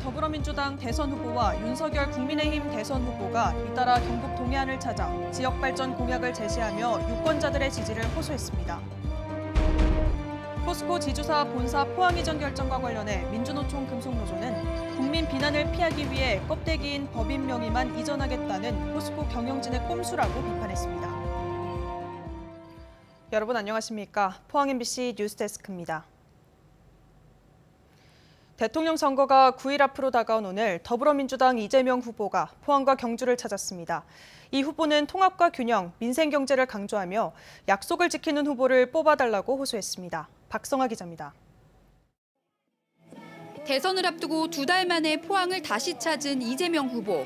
더불어민주당 대선 후보와 윤석열 국민의힘 대선 후보가 잇따라 경북 동해안을 찾아 지역 발전 공약을 제시하며 유권자들의 지지를 호소했습니다. 포스코 지주사 본사 포항 이전 결정과 관련해 민주노총 금속노조는 국민 비난을 피하기 위해 껍데기인 법인 명의만 이전하겠다는 포스코 경영진의 꼼수라고 비판했습니다. 여러분 안녕하십니까? 포항 MBC 뉴스데스크입니다. 대통령 선거가 9일 앞으로 다가온 오늘 더불어민주당 이재명 후보가 포항과 경주를 찾았습니다. 이 후보는 통합과 균형, 민생 경제를 강조하며 약속을 지키는 후보를 뽑아달라고 호소했습니다. 박성아 기자입니다. 대선을 앞두고 2달 만에 포항을 다시 찾은 이재명 후보.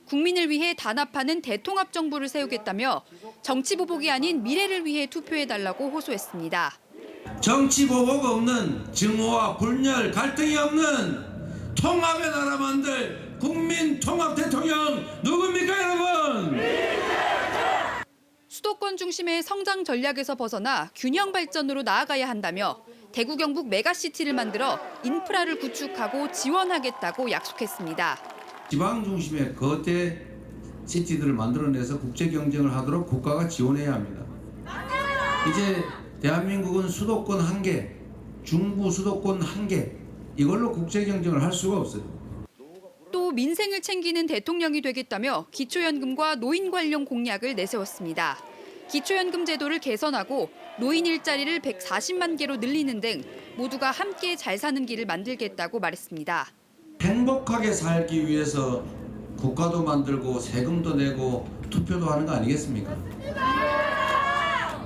국민을 위해 단합하는 대통합 정부를 세우겠다며 정치 보복이 아닌 미래를 위해 투표해달라고 호소했습니다. 정치 보복 없는 증오와 분열, 갈등이 없는 통합의 나라 만들 국민 통합 대통령 누굽니까 여러분? 수도권 중심의 성장 전략에서 벗어나 균형 발전으로 나아가야 한다며 대구 경북 메가시티를 만들어 인프라를 구축하고 지원하겠다고 약속했습니다. 지방 중심의 거대 시티들을 만들어내서 국제 경쟁을 하도록 국가가 지원해야 합니다. 이제 대한민국은 수도권 1개, 중부 수도권 1개, 이걸로 국제 경쟁을 할 수가 없어요. 또 민생을 챙기는 대통령이 되겠다며 기초연금과 노인 관련 공약을 내세웠습니다. 기초연금 제도를 개선하고 노인 일자리를 140만 개로 늘리는 등 모두가 함께 잘 사는 길을 만들겠다고 말했습니다. 행복하게 살기 위해서 국가도 만들고 세금도 내고 투표도 하는 거 아니겠습니까?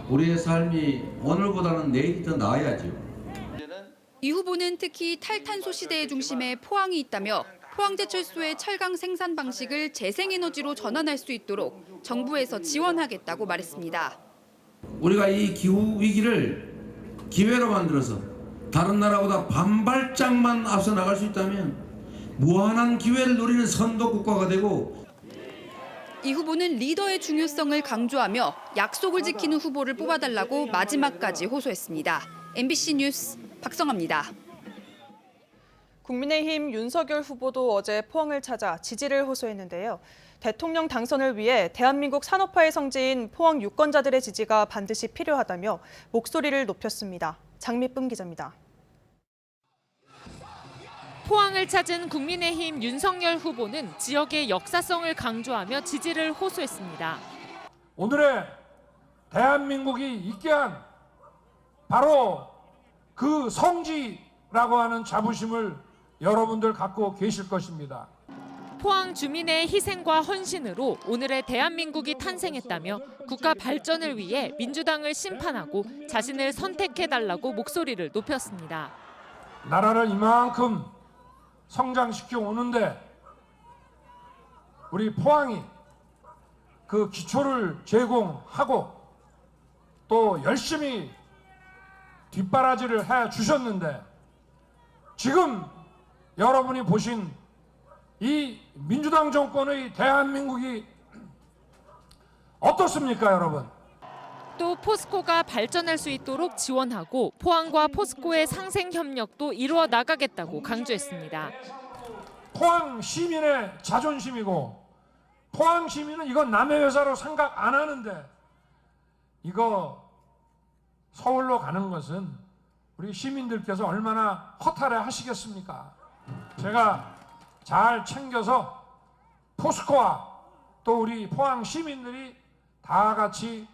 우리의 삶이 오늘보다는 내일이 더 나아야죠. 이 후보는 특히 탈탄소 시대의 중심에 포항이 있다며 포항제철소의 철강 생산 방식을 재생에너지로 전환할 수 있도록 정부에서 지원하겠다고 말했습니다. 우리가 이 기후 위기를 기회로 만들어서 다른 나라보다 반발짝만 앞서 나갈 수 있다면 무한한 기회를 누리는 선도 국가가 되고 이 후보는 리더의 중요성을 강조하며 약속을 지키는 후보를 뽑아달라고 마지막까지 호소했습니다. MBC 뉴스 박성아입니다. 국민의힘 윤석열 후보도 어제 포항을 찾아 지지를 호소했는데요. 대통령 당선을 위해 대한민국 산업화의 성지인 포항 유권자들의 지지가 반드시 필요하다며 목소리를 높였습니다. 장미쁨 기자입니다. 포항을 찾은 국민의힘 윤석열 후보는 지역의 역사성을 강조하며 지지를 호소했습니다. 오늘의 대한민국이 있게 한 바로 그 성지라고 하는 자부심을 여러분들 갖고 계실 것입니다. 포항 주민의 희생과 헌신으로 오늘의 대한민국이 탄생했다며 국가 발전을 위해 민주당을 심판하고 자신을 선택해달라고 목소리를 높였습니다. 나라를 이만큼 성장시켜 오는데 우리 포항이 그 기초를 제공하고 또 열심히 뒷바라지를 해 주셨는데 지금 여러분이 보신 이 민주당 정권의 대한민국이 어떻습니까, 여러분? 또 포스코가 발전할 수 있도록 지원하고 포항과 포스코의 상생 협력도 이루어 나가겠다고 강조했습니다. 포항 시민의 자존심이고 포항 시민은 이건 남의 회사로 생각 안 하는데 이거 서울로 가는 것은 우리 시민들께서 얼마나 허탈해 하시겠습니까? 제가 잘 챙겨서 포스코와 또 우리 포항 시민들이 다 같이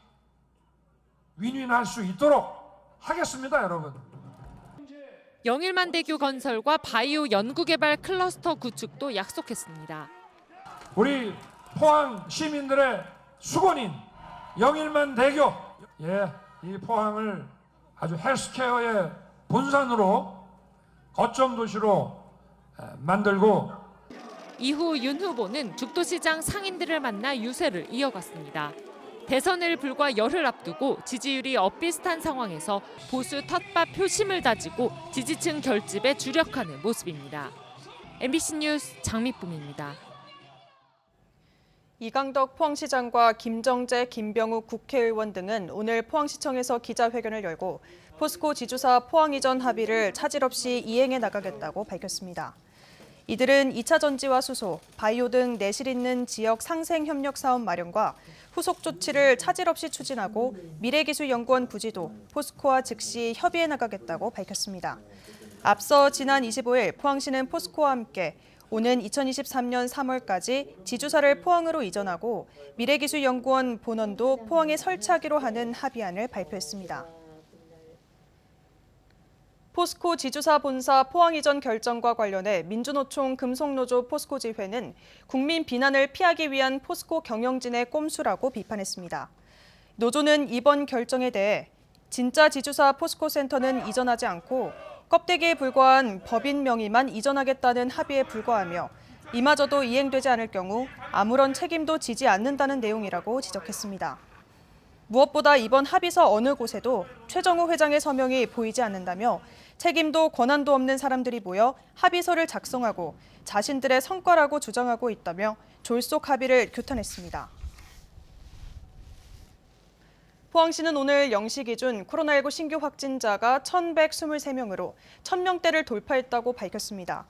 윈윈할 수 있도록 하겠습니다, 여러분. 영일만대교 건설과 바이오 연구개발 클러스터 구축도 약속했습니다. 우리 포항 시민들의 수건인 영일만대교, 이 포항을 아주 헬스케어의 본산으로 거점 도시로 만들고 이후 윤 후보는 죽도시장 상인들을 만나 유세를 이어갔습니다. 대선을 불과 열흘 앞두고 지지율이 엇비슷한 상황에서 보수 텃밭 표심을 다지고 지지층 결집에 주력하는 모습입니다. MBC 뉴스 장미쁨입니다. 이강덕 포항시장과 김정재, 김병욱 국회의원 등은 오늘 포항시청에서 기자회견을 열고 포스코 지주사 포항 이전 합의를 차질 없이 이행해 나가겠다고 밝혔습니다. 이들은 2차 전지와 수소, 바이오 등 내실 있는 지역 상생 협력 사업 마련과 후속 조치를 차질 없이 추진하고 미래기술연구원 부지도 포스코와 즉시 협의해 나가겠다고 밝혔습니다. 앞서 지난 25일 포항시는 포스코와 함께 오는 2023년 3월까지 지주사를 포항으로 이전하고 미래기술연구원 본원도 포항에 설치하기로 하는 합의안을 발표했습니다. 포스코 지주사 본사 포항 이전 결정과 관련해 민주노총 금속노조 포스코지회는 국민 비난을 피하기 위한 포스코 경영진의 꼼수라고 비판했습니다. 노조는 이번 결정에 대해 진짜 지주사 포스코센터는 이전하지 않고 껍데기에 불과한 법인 명의만 이전하겠다는 합의에 불과하며 이마저도 이행되지 않을 경우 아무런 책임도 지지 않는다는 내용이라고 지적했습니다. 무엇보다 이번 합의서 어느 곳에도 최정우 회장의 서명이 보이지 않는다며 책임도 권한도 없는 사람들이 모여 합의서를 작성하고 자신들의 성과라고 주장하고 있다며 졸속 합의를 규탄했습니다. 포항시는 오늘 0시 기준 코로나19 신규 확진자가 1,123명으로 1,000명대를 돌파했다고 밝혔습니다.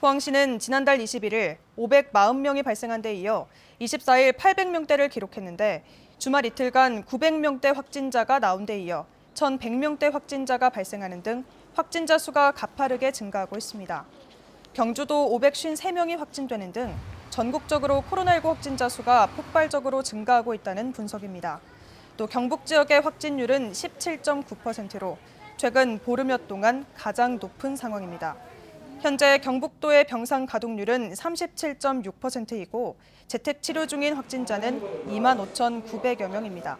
포항시는 지난달 21일 540명이 발생한 데 이어 24일 800명대를 기록했는데 주말 이틀간 900명대 확진자가 나온 데 이어 1,100명대 확진자가 발생하는 등 확진자 수가 가파르게 증가하고 있습니다. 경주도 553명이 확진되는 등 전국적으로 코로나19 확진자 수가 폭발적으로 증가하고 있다는 분석입니다. 또 경북 지역의 확진율은 17.9%로 최근 보름여 동안 가장 높은 상황입니다. 현재 경북도의 병상 가동률은 37.6%이고 재택 치료 중인 확진자는 25,900여 명입니다.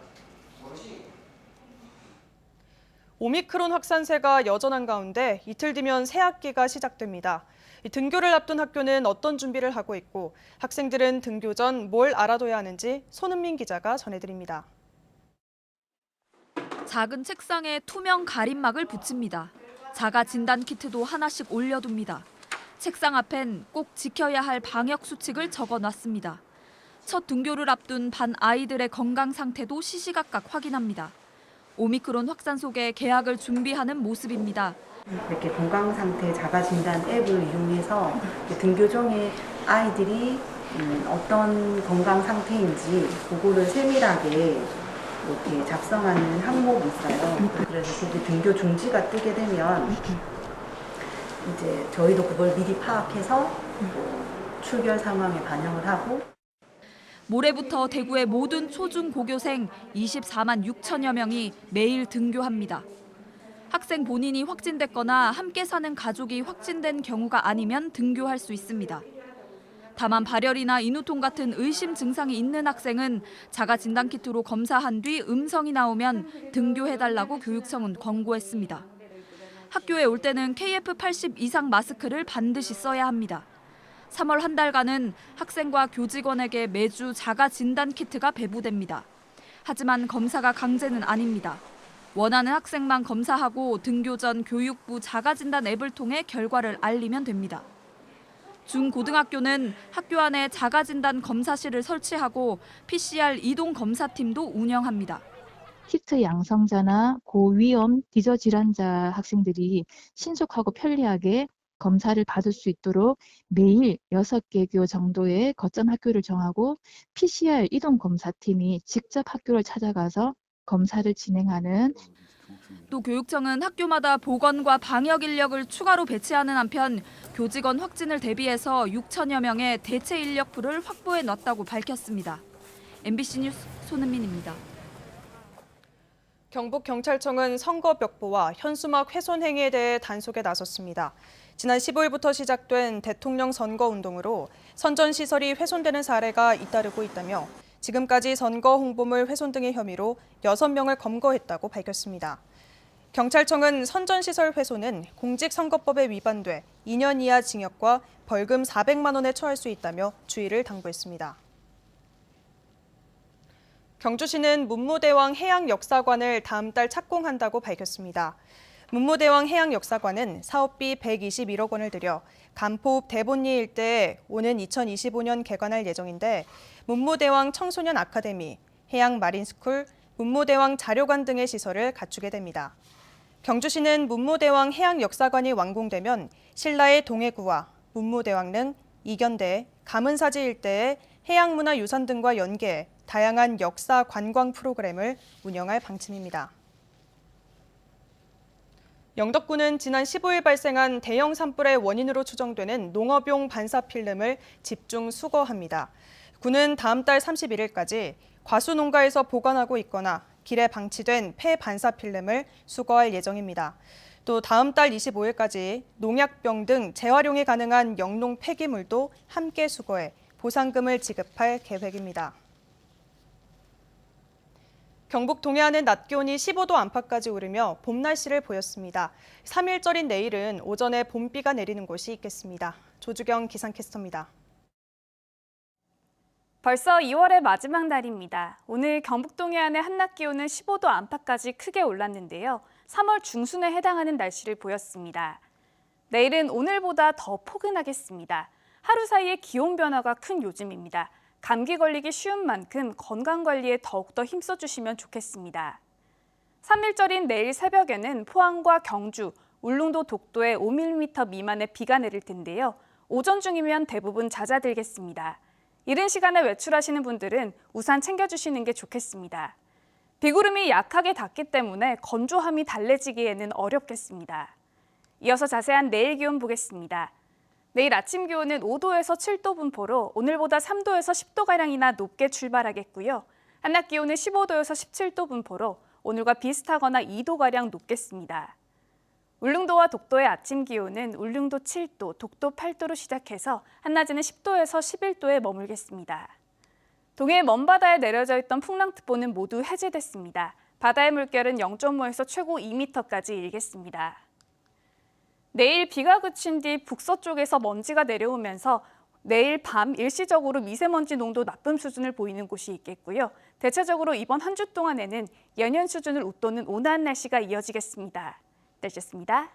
오미크론 확산세가 여전한 가운데 이틀 뒤면 새 학기가 시작됩니다. 등교를 앞둔 학교는 어떤 준비를 하고 있고 학생들은 등교 전 뭘 알아둬야 하는지 손은민 기자가 전해드립니다. 작은 책상에 투명 가림막을 붙입니다. 자가 진단 키트도 하나씩 올려둡니다. 책상 앞엔 꼭 지켜야 할 방역 수칙을 적어놨습니다. 첫 등교를 앞둔 반 아이들의 건강 상태도 시시각각 확인합니다. 오미크론 확산 속에 개학을 준비하는 모습입니다. 이렇게 건강상태 자가진단 앱을 이용해서 등교 중에 아이들이 어떤 건강 상태인지 그거를 세밀하게 이렇게 작성하는 항목이 있어요. 그래서 그게 등교 중지가 뜨게 되면 이제 저희도 그걸 미리 파악해서 출결 상황에 반영을 하고. 모레부터 대구의 모든 초중 고교생 24만 6천여 명이 매일 등교합니다. 학생 본인이 확진됐거나 함께 사는 가족이 확진된 경우가 아니면 등교할 수 있습니다. 다만 발열이나 인후통 같은 의심 증상이 있는 학생은 자가 진단키트로 검사한 뒤 음성이 나오면 등교해달라고 교육청은 권고했습니다. 학교에 올 때는 KF80 이상 마스크를 반드시 써야 합니다. 3월 한 달간은 학생과 교직원에게 매주 자가 진단 키트가 배부됩니다. 하지만 검사가 강제는 아닙니다. 원하는 학생만 검사하고 등교 전 교육부 자가 진단 앱을 통해 결과를 알리면 됩니다. 중고등학교는 학교 안에 자가 진단 검사실을 설치하고 PCR 이동 검사팀도 운영합니다. 키트 양성자나 고위험 기저질환자 학생들이 신속하고 편리하게 검사를 받을 수 있도록 매일 6개교 정도의 거점 학교를 정하고 PCR 이동 검사팀이 직접 학교를 찾아가서 검사를 진행하는. 또 교육청은 학교마다 보건과 방역 인력을 추가로 배치하는 한편 교직원 확진을 대비해서 6천여 명의 대체 인력풀을 확보해 놨다고 밝혔습니다. MBC 뉴스 손은민입니다. 경북경찰청은 선거 벽보와 현수막 훼손 행위에 대해 단속에 나섰습니다. 지난 15일부터 시작된 대통령 선거운동으로 선전시설이 훼손되는 사례가 잇따르고 있다며 지금까지 선거 홍보물 훼손 등의 혐의로 6명을 검거했다고 밝혔습니다. 경찰청은 선전시설 훼손은 공직선거법에 위반돼 2년 이하 징역과 벌금 400만 원에 처할 수 있다며 주의를 당부했습니다. 경주시는 문무대왕 해양역사관을 다음 달 착공한다고 밝혔습니다. 문무대왕 해양역사관은 사업비 121억 원을 들여 간포읍 대본리 일대에 오는 2025년 개관할 예정인데 문무대왕 청소년 아카데미, 해양마린스쿨, 문무대왕 자료관 등의 시설을 갖추게 됩니다. 경주시는 문무대왕 해양역사관이 완공되면 신라의 동해구와 문무대왕릉, 이견대, 가문사지 일대의 해양문화유산 등과 연계해 다양한 역사 관광 프로그램을 운영할 방침입니다. 영덕군은 지난 15일 발생한 대형 산불의 원인으로 추정되는 농업용 반사필름을 집중 수거합니다. 군은 다음 달 31일까지 과수 농가에서 보관하고 있거나 길에 방치된 폐 반사필름을 수거할 예정입니다. 또 다음 달 25일까지 농약병 등 재활용이 가능한 영농 폐기물도 함께 수거해 보상금을 지급할 계획입니다. 경북 동해안은 낮 기온이 15도 안팎까지 오르며 봄 날씨를 보였습니다. 3일절인 내일은 오전에 봄비가 내리는 곳이 있겠습니다. 조주경 기상캐스터입니다. 벌써 2월의 마지막 날입니다. 오늘 경북 동해안의 한낮 기온은 15도 안팎까지 크게 올랐는데요. 3월 중순에 해당하는 날씨를 보였습니다. 내일은 오늘보다 더 포근하겠습니다. 하루 사이에 기온 변화가 큰 요즘입니다. 감기 걸리기 쉬운 만큼 건강관리에 더욱더 힘써주시면 좋겠습니다. 3일절인 내일 새벽에는 포항과 경주, 울릉도 독도에 5mm 미만의 비가 내릴 텐데요. 오전 중이면 대부분 잦아들겠습니다. 이른 시간에 외출하시는 분들은 우산 챙겨주시는 게 좋겠습니다. 비구름이 약하게 닿기 때문에 건조함이 달래지기에는 어렵겠습니다. 이어서 자세한 내일 기온 보겠습니다. 내일 아침 기온은 5도에서 7도 분포로 오늘보다 3도에서 10도가량이나 높게 출발하겠고요. 한낮 기온은 15도에서 17도 분포로 오늘과 비슷하거나 2도가량 높겠습니다. 울릉도와 독도의 아침 기온은 울릉도 7도, 독도 8도로 시작해서 한낮에는 10도에서 11도에 머물겠습니다. 동해 먼바다에 내려져 있던 풍랑특보는 모두 해제됐습니다. 바다의 물결은 0.5에서 최고 2m까지 일겠습니다. 내일 비가 그친 뒤 북서쪽에서 먼지가 내려오면서 내일 밤 일시적으로 미세먼지 농도 나쁨 수준을 보이는 곳이 있겠고요. 대체적으로 이번 한 주 동안에는 예년 수준을 웃도는 온화한 날씨가 이어지겠습니다. 날씨였습니다.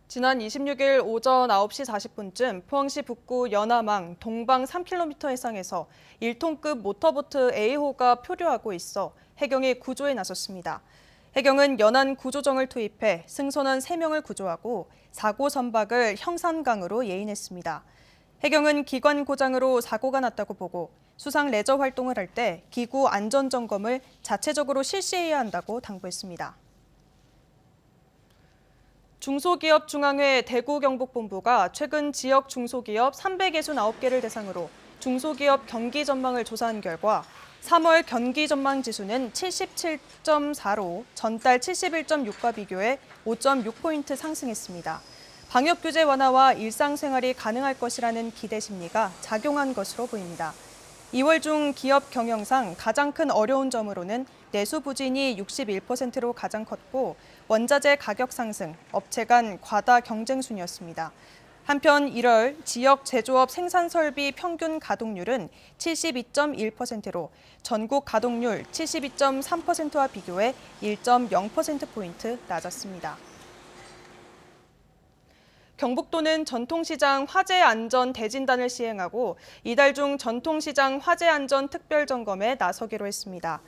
지난 26일 오전 9시 40분쯤 포항시 북구 연암항 동방 3km 해상에서 1톤급 모터보트 A호가 표류하고 있어 해경이 구조에 나섰습니다. 해경은 연안 구조정을 투입해 승선원 3명을 구조하고 사고 선박을 형산강으로 예인했습니다. 해경은 기관 고장으로 사고가 났다고 보고 수상 레저 활동을 할 때 기구 안전 점검을 자체적으로 실시해야 한다고 당부했습니다. 중소기업중앙회 대구경북본부가 최근 지역 중소기업 369개를 대상으로 중소기업 경기 전망을 조사한 결과 3월 경기 전망 지수는 77.4로 전달 71.6과 비교해 5.6포인트 상승했습니다. 방역 규제 완화와 일상생활이 가능할 것이라는 기대 심리가 작용한 것으로 보입니다. 2월 중 기업 경영상 가장 큰 어려운 점으로는 내수 부진이 61%로 가장 컸고 원자재 가격 상승, 업체 간 과다 경쟁 순이었습니다. 한편 1월 지역 제조업 생산설비 평균 가동률은 72.1%로 전국 가동률 72.3%와 비교해 1.0%포인트 낮았습니다. 경북도는 전통시장 화재 안전 대진단을 시행하고 이달 중 전통시장 화재 안전 특별 점검에 나서기로 했습니다.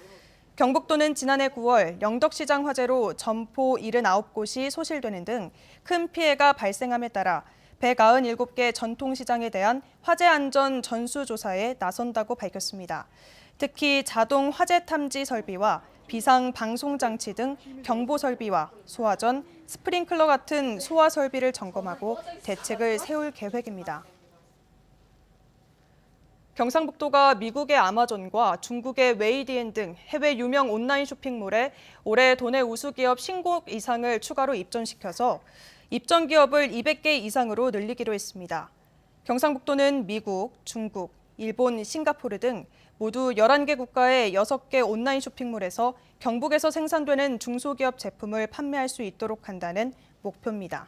경북도는 지난해 9월 영덕시장 화재로 점포 79곳이 소실되는 등 큰 피해가 발생함에 따라 197개 전통시장에 대한 화재 안전 전수조사에 나선다고 밝혔습니다. 특히 자동 화재 탐지 설비와 비상 방송 장치 등 경보 설비와 소화전, 스프링클러 같은 소화 설비를 점검하고 대책을 세울 계획입니다. 경상북도가 미국의 아마존과 중국의 웨이디엔 등 해외 유명 온라인 쇼핑몰에 올해 도내 우수기업 50곳 이상을 추가로 입점시켜서 입점 기업을 200개 이상으로 늘리기로 했습니다. 경상북도는 미국, 중국, 일본, 싱가포르 등 모두 11개 국가의 6개 온라인 쇼핑몰에서 경북에서 생산되는 중소기업 제품을 판매할 수 있도록 한다는 목표입니다.